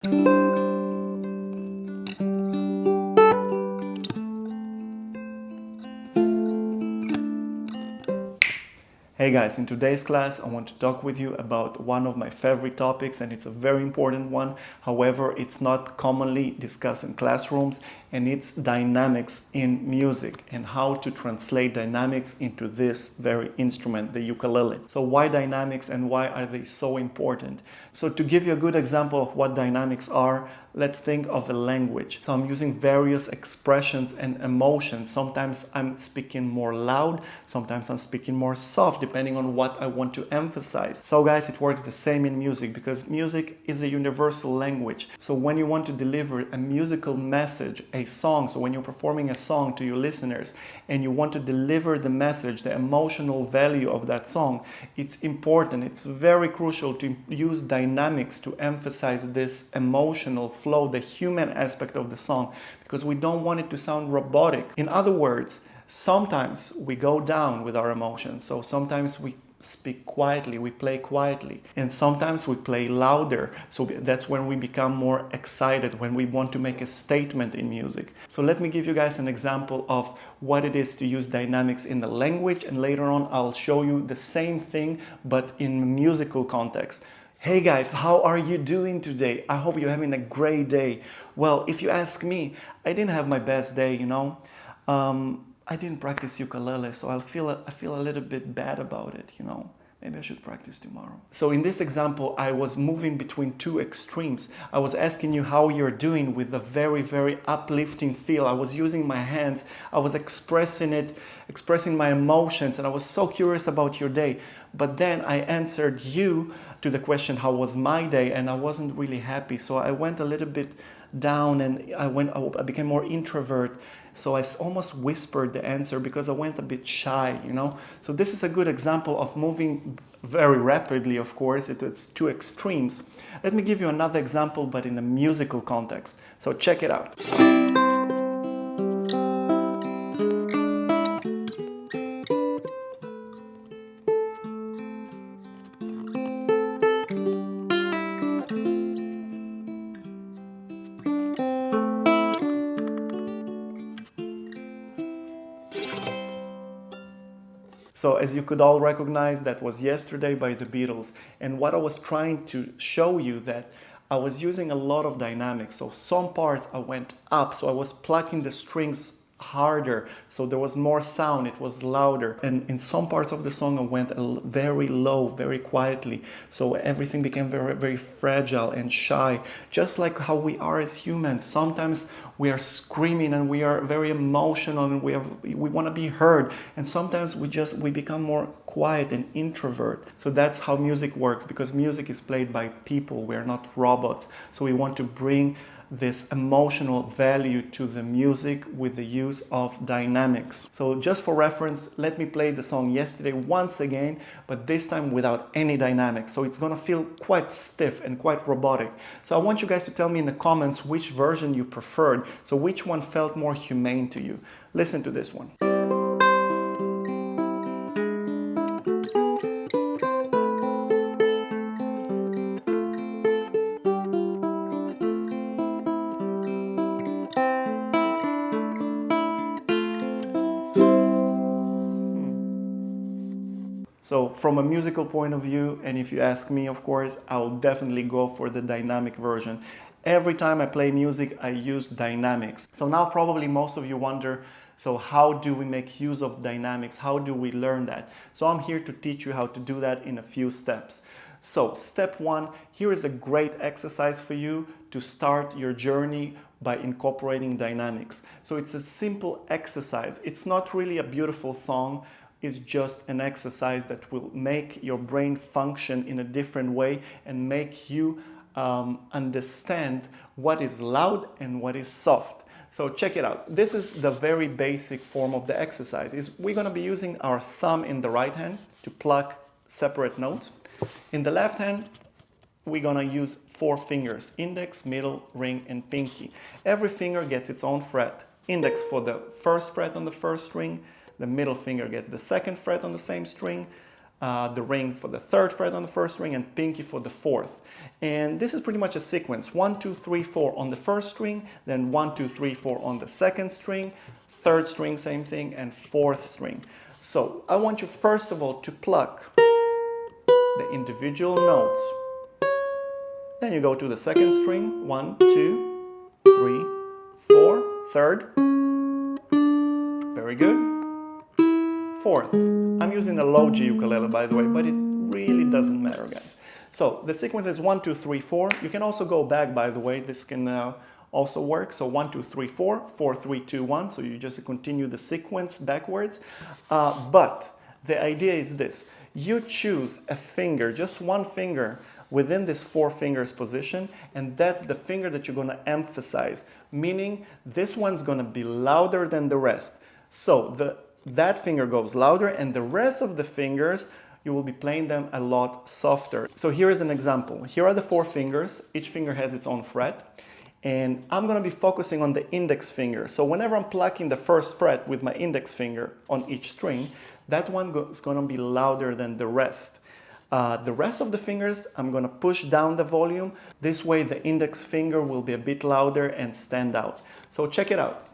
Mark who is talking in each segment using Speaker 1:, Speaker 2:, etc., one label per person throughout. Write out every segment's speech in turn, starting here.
Speaker 1: Hey guys, in today's class I want to talk with you about one of my favorite topics, and it's a very important one. However, it's not commonly discussed in classrooms, and it's dynamics in music and how to translate dynamics into this very instrument, the ukulele. So why dynamics and why are they so important? So to give you a good example of what dynamics are, let's think of a language. So I'm using various expressions and emotions. Sometimes I'm speaking more loud, sometimes I'm speaking more soft, depending on what I want to emphasize. So guys, it works the same in music because music is a universal language. So when you want to deliver a musical message, a song, so when you're performing a song to your listeners and you want to deliver the message, the emotional value of that song, it's important, it's very crucial to use dynamics to emphasize this emotional flow, the human aspect of the song, because we don't want it to sound robotic. In other words, sometimes we go down with our emotions. So sometimes we speak quietly, we play quietly, and sometimes we play louder. So that's when we become more excited, when we want to make a statement in music. So let me give you guys an example of what it is to use dynamics in the language, and later on I'll show you the same thing but in musical context. Hey guys, how are you doing today? I hope you're having a great day. Well, if you ask me, I didn't have my best day, I didn't practice ukulele, so I feel a little bit bad about it. Maybe I should practice tomorrow. So in this example, I was moving between two extremes. I was asking you how you're doing with a very, very uplifting feel. I was using my hands. I was expressing my emotions, and I was so curious about your day. But then I answered you to the question, how was my day? And I wasn't really happy. So I went a little bit down, and I became more introvert. So I almost whispered the answer because I went a bit shy. So this is a good example of moving very rapidly, of course. It's two extremes. Let me give you another example, but in a musical context. So check it out. So as you could all recognize, that was Yesterday by the Beatles. And what I was trying to show you that I was using a lot of dynamics. So some parts I went up, so I was plucking the strings harder, so there was more sound, it was louder. And in some parts of the song I went very low, very quietly, so everything became very, very fragile and shy, just like how we are as humans. Sometimes we are screaming and we are very emotional and we want to be heard, and sometimes we become more quiet and introvert. So that's how music works, because music is played by people, we're not robots. So we want to bring this emotional value to the music with the use of dynamics. So just for reference, let me play the song Yesterday once again, but this time without any dynamics. So it's gonna feel quite stiff and quite robotic. So I want you guys to tell me in the comments which version you preferred. So which one felt more humane to you? Listen to this one. So from a musical point of view, and if you ask me, of course, I'll definitely go for the dynamic version. Every time I play music, I use dynamics. So now probably most of you wonder, so how do we make use of dynamics? How do we learn that? So I'm here to teach you how to do that in a few steps. So step one, here is a great exercise for you to start your journey by incorporating dynamics. So it's a simple exercise. It's not really a beautiful song. Is just an exercise that will make your brain function in a different way and make you understand what is loud and what is soft. So check it out. This is the very basic form of the exercise. We're going to be using our thumb in the right hand to pluck separate notes. In the left hand, we're going to use 4 fingers: index, middle, ring, and pinky. Every finger gets its own fret. Index for the first fret on the first string, the middle finger gets the second fret on the same string, the ring for the third fret on the first string, and pinky for the fourth. And this is pretty much a sequence: 1, 2, 3, 4 on the first string, then 1, 2, 3, 4 on the second string, third string same thing, and fourth string. So I want you first of all to pluck the individual notes. Then you go to the second string, 1, 2, 3, 4, third, very good. Fourth, I'm using a low G ukulele by the way, but it really doesn't matter, guys. So the sequence is 1, 2, 3, 4. You can also go back, by the way, this can also work. So 1, 2, 3, 4, 4, 3, 2, 1. So you just continue the sequence backwards. But the idea is this: you choose a finger, just one finger within this 4 fingers position, and that's the finger that you're going to emphasize, meaning this one's going to be louder than the rest. So that finger goes louder, and the rest of the fingers, you will be playing them a lot softer. So here is an example. Here are the 4 fingers. Each finger has its own fret, and I'm going to be focusing on the index finger. So whenever I'm plucking the first fret with my index finger on each string, that one is going to be louder than the rest. The rest of the fingers, I'm going to push down the volume. This way the index finger will be a bit louder and stand out. So check it out.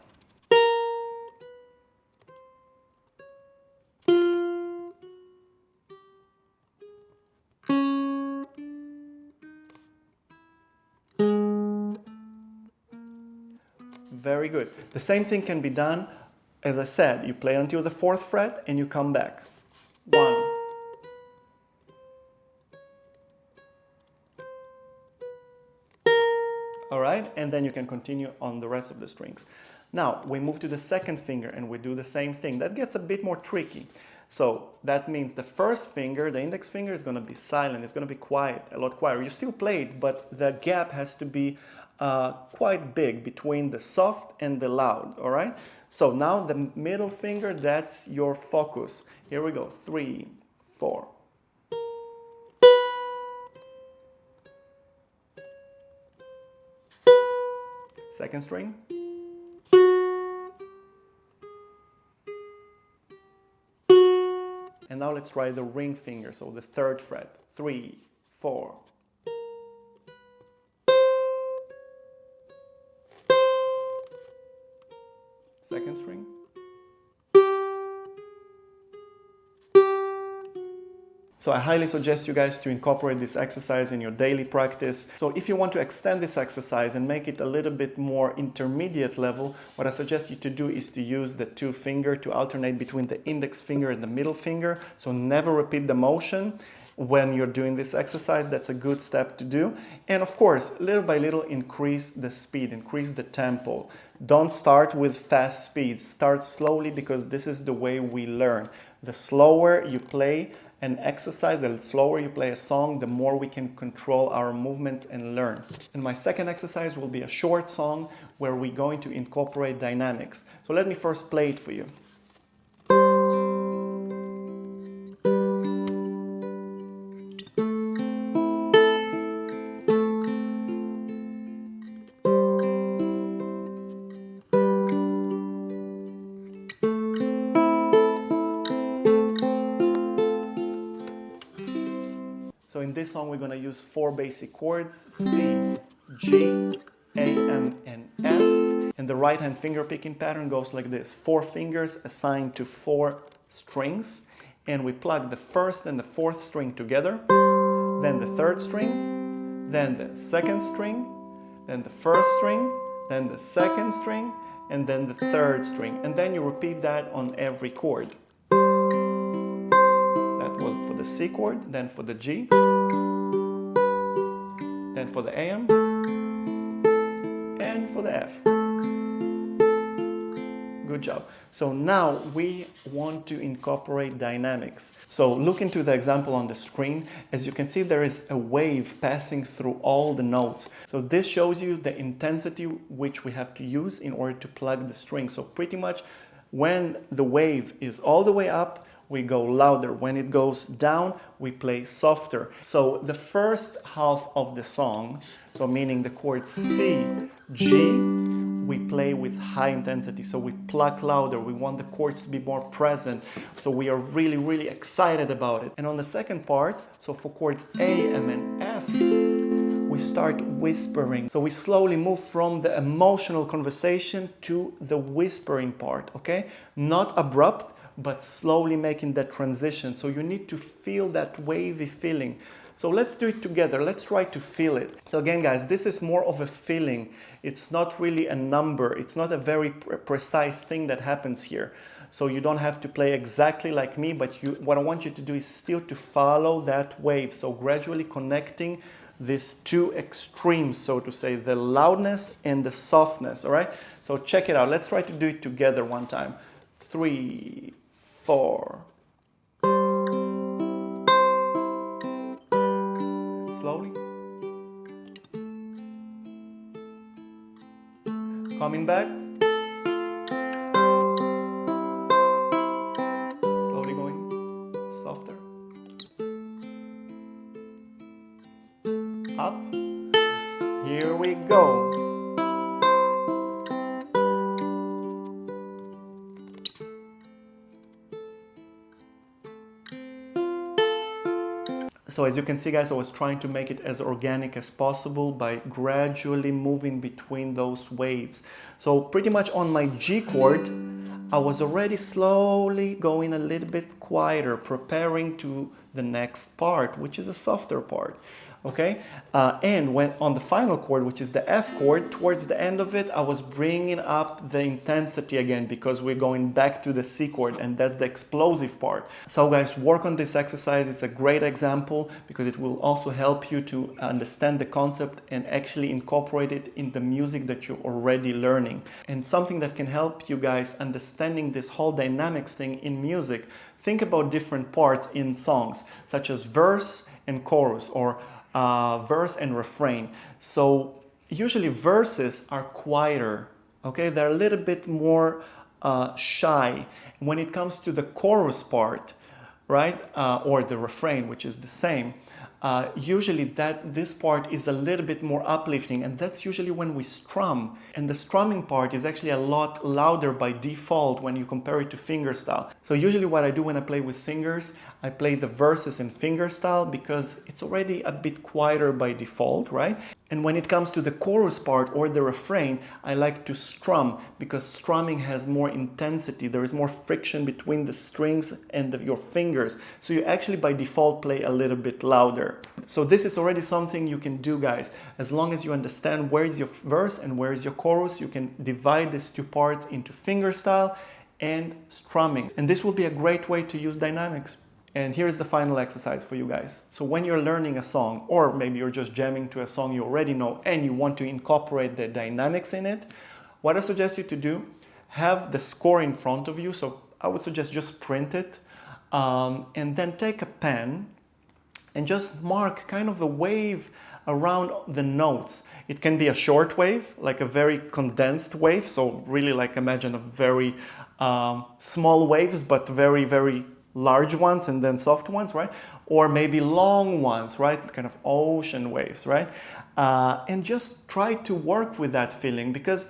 Speaker 1: Very good. The same thing can be done, as I said, you play until the 4th fret and you come back. 1. All right, and then you can continue on the rest of the strings. Now, we move to the 2nd finger and we do the same thing. That gets a bit more tricky. So that means the first finger, the index finger, is going to be silent. It's going to be quiet, a lot quieter. You still play it, but the gap has to be quite big between the soft and the loud, all right? So now the middle finger, that's your focus. Here we go, 3, 4. Second string. And now let's try the ring finger, so the 3rd fret. 3, 4. Second string. So I highly suggest you guys to incorporate this exercise in your daily practice. So if you want to extend this exercise and make it a little bit more intermediate level, what I suggest you to do is to use the 2 finger to alternate between the index finger and the middle finger. So never repeat the motion when you're doing this exercise. That's a good step to do. And of course, little by little, increase the speed, increase the tempo. Don't start with fast speeds. Start slowly, because this is the way we learn. The slower you play an exercise, the slower you play a song, the more we can control our movements and learn. And my second exercise will be a short song where we're going to incorporate dynamics. So let me first play it for you. So in this song, we're going to use 4 basic chords: C, G, A, M, and F. And the right-hand finger picking pattern goes like this: 4 fingers assigned to 4 strings. And we plug the 1st and the 4th string together, then the 3rd string, then the 2nd string, then the 1st string, then the 2nd string, and then the 3rd string. And then you repeat that on every chord. Was for the C chord, then for the G, then for the AM, and for the F. Good job. So now we want to incorporate dynamics. So look into the example on the screen. As you can see, there is a wave passing through all the notes. So this shows you the intensity which we have to use in order to plug the string. So pretty much when the wave is all the way up, we go louder. When it goes down, we play softer. So the first half of the song, so meaning the chords C, G, we play with high intensity. So we pluck louder, we want the chords to be more present. So we are really, really excited about it. And on the second part, so for chords A, M, and F, we start whispering. So we slowly move from the emotional conversation to the whispering part, okay? Not abrupt, but slowly making that transition. So you need to feel that wavy feeling. So let's do it together. Let's try to feel it. So again, guys, this is more of a feeling. It's not really a number. It's not a very precise thing that happens here. So you don't have to play exactly like me, but what I want you to do is still to follow that wave. So gradually connecting these two extremes, so to say, the loudness and the softness, all right? So check it out. Let's try to do it together one time. 3, 4. Slowly. Coming back. Slowly going softer. Up. Here we go. So as you can see, guys, I was trying to make it as organic as possible by gradually moving between those waves. So pretty much on my G chord, I was already slowly going a little bit quieter, preparing to the next part, which is a softer part. Okay, and when on the final chord, which is the F chord, towards the end of it, I was bringing up the intensity again because we're going back to the C chord, and that's the explosive part. So guys, work on this exercise. It's a great example because it will also help you to understand the concept and actually incorporate it in the music that you're already learning. And something that can help you guys understanding this whole dynamics thing in music, think about different parts in songs, such as verse and chorus, or verse and refrain. So usually verses are quieter, okay? They're a little bit more shy. When it comes to the chorus part, right, or the refrain, which is the same, usually this part is a little bit more uplifting, and that's usually when we strum. And the strumming part is actually a lot louder by default when you compare it to fingerstyle. So usually what I do when I play with singers, I play the verses in fingerstyle because it's already a bit quieter by default, right? And when it comes to the chorus part or the refrain, I like to strum because strumming has more intensity. There is more friction between the strings and your fingers. So you actually by default play a little bit louder. So this is already something you can do, guys. As long as you understand where is your verse and where is your chorus, you can divide these two parts into fingerstyle and strumming. And this will be a great way to use dynamics. And here's the final exercise for you guys. So when you're learning a song, or maybe you're just jamming to a song you already know and you want to incorporate the dynamics in it, what I suggest you to do, have the score in front of you. So I would suggest just print it and then take a pen and just mark kind of a wave around the notes. It can be a short wave, like a very condensed wave. So really like imagine a very small waves, but very, very large ones and then soft ones, right? Or maybe long ones, right? Kind of ocean waves, right? And just try to work with that feeling because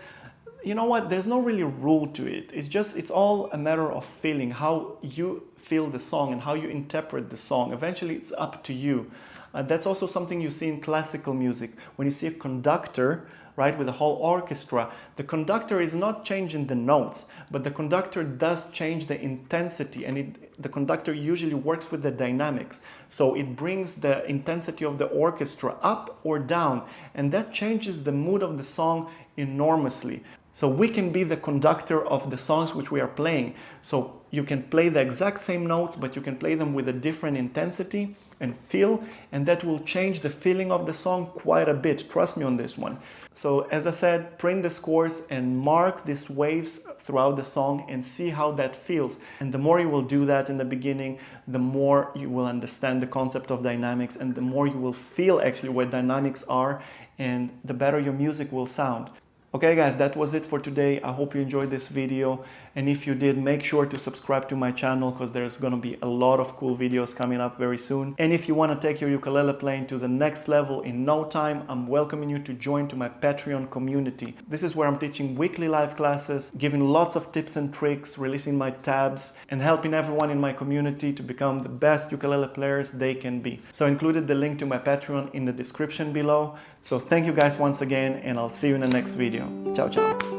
Speaker 1: you know what? There's no really rule to it. It's all a matter of feeling, how you feel the song and how you interpret the song. Eventually it's up to you. That's also something you see in classical music. When you see a conductor, right, with a whole orchestra, the conductor is not changing the notes, but the conductor does change the intensity, and the conductor usually works with the dynamics. So it brings the intensity of the orchestra up or down, and that changes the mood of the song enormously. So we can be the conductor of the songs which we are playing. So you can play the exact same notes, but you can play them with a different intensity and feel, and that will change the feeling of the song quite a bit. Trust me on this one. So as I said, print the scores and mark these waves throughout the song and see how that feels. And the more you will do that in the beginning, the more you will understand the concept of dynamics, and the more you will feel actually what dynamics are, and the better your music will sound. Okay guys, that was it for today. I hope you enjoyed this video, and if you did, make sure to subscribe to my channel because there's gonna be a lot of cool videos coming up very soon. And if you want to take your ukulele playing to the next level in no time, I'm welcoming you to join to my Patreon community. This is where I'm teaching weekly live classes, giving lots of tips and tricks, releasing my tabs, and helping everyone in my community to become the best ukulele players they can be. So I included the link to my Patreon in the description below. So thank you guys once again, and I'll see you in the next video. Ciao, ciao.